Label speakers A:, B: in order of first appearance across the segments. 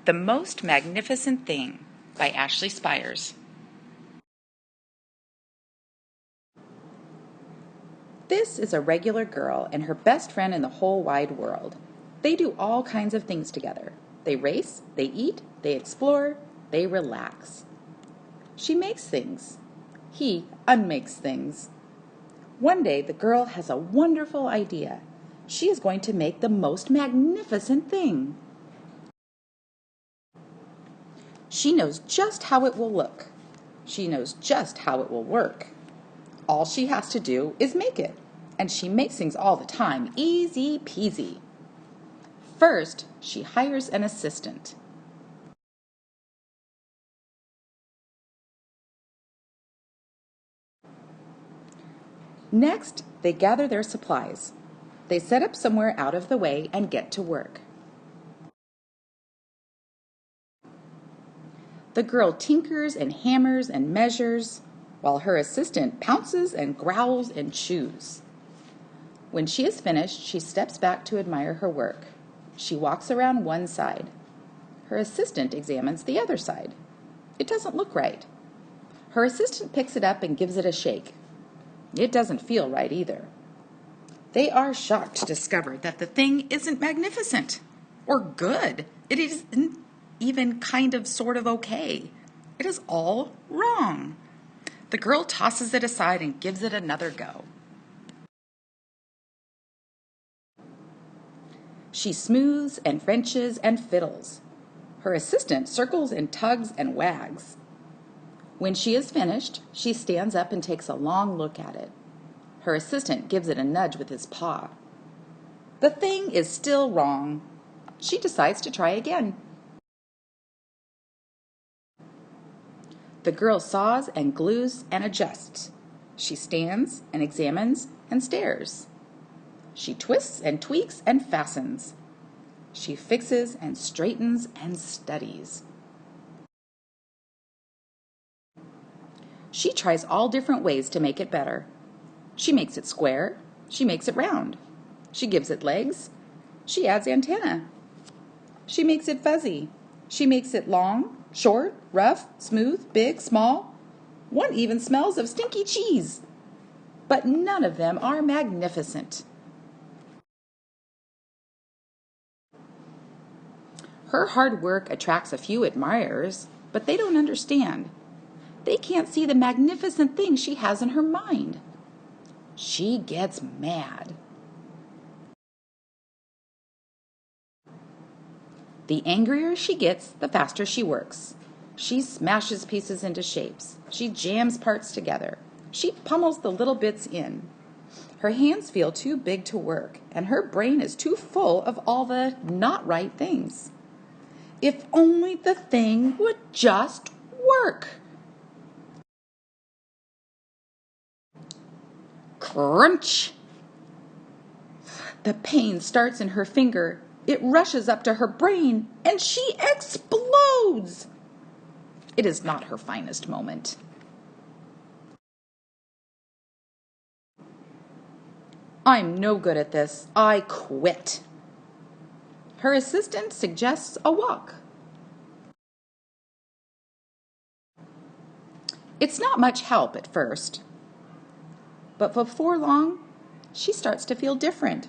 A: The Most Magnificent Thing by Ashley Spires. This is a regular girl and her best friend in the whole wide world. They do all kinds of things together. They race, they eat, they explore, they relax. She makes things. He unmakes things. One day the girl has a wonderful idea. She is going to make the most magnificent thing. She knows just how it will look. She knows just how it will work. All she has to do is make it, and she makes things all the time, easy peasy. First, she hires an assistant. Next, they gather their supplies. They set up somewhere out of the way and get to work. The girl tinkers and hammers and measures, while her assistant pounces and growls and chews. When she is finished, she steps back to admire her work. She walks around one side. Her assistant examines the other side. It doesn't look right. Her assistant picks it up and gives it a shake. It doesn't feel right either. They are shocked to discover that the thing isn't magnificent or good. It isn't even kind of sort of okay. It is all wrong. The girl tosses it aside and gives it another go. She smooths and wrenches and fiddles. Her assistant circles and tugs and wags. When she is finished, she stands up and takes a long look at it. Her assistant gives it a nudge with his paw. The thing is still wrong. She decides to try again. The girl saws and glues and adjusts. She stands and examines and stares. She twists and tweaks and fastens. She fixes and straightens and studies. She tries all different ways to make it better. She makes it square. She makes it round. She gives it legs. She adds antenna. She makes it fuzzy. She makes it long, short, rough, smooth, big, small. One even smells of stinky cheese. But none of them are magnificent. Her hard work attracts a few admirers, but they don't understand. They can't see the magnificent thing she has in her mind. She gets mad. The angrier she gets, the faster she works. She smashes pieces into shapes. She jams parts together. She pummels the little bits in. Her hands feel too big to work, and her brain is too full of all the not right things. If only the thing would just work. Crunch! The pain starts in her finger. It rushes up to her brain, and she explodes. It is not her finest moment. I'm no good at this. I quit. Her assistant suggests a walk. It's not much help at first, but before long, she starts to feel different.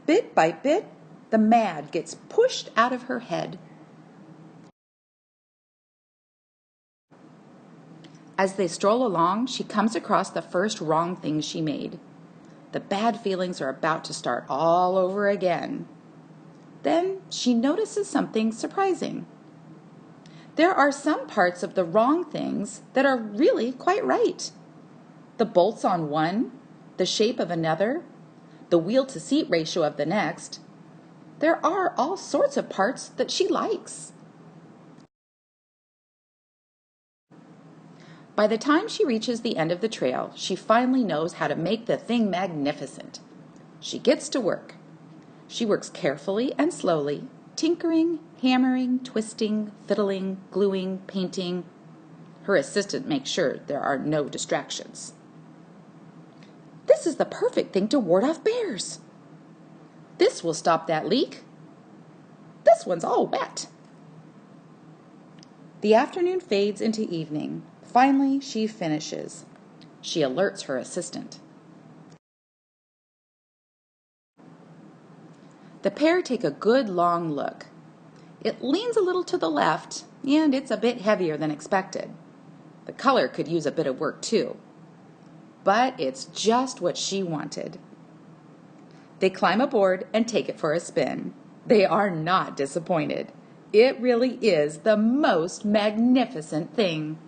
A: Bit by bit, the mad gets pushed out of her head. As they stroll along, she comes across the first wrong thing she made. The bad feelings are about to start all over again. Then she notices something surprising. There are some parts of the wrong things that are really quite right. The bolts on one, the shape of another, the wheel-to-seat ratio of the next. There are all sorts of parts that she likes. By the time she reaches the end of the trail, she finally knows how to make the thing magnificent. She gets to work. She works carefully and slowly, tinkering, hammering, twisting, fiddling, gluing, painting. Her assistant makes sure there are no distractions. This is the perfect thing to ward off bears. This will stop that leak. This one's all wet. The afternoon fades into evening. Finally, she finishes. She alerts her assistant. The pair take a good long look. It leans a little to the left, and it's a bit heavier than expected. The color could use a bit of work too. But it's just what she wanted. They climb aboard and take it for a spin. They are not disappointed. It really is the most magnificent thing.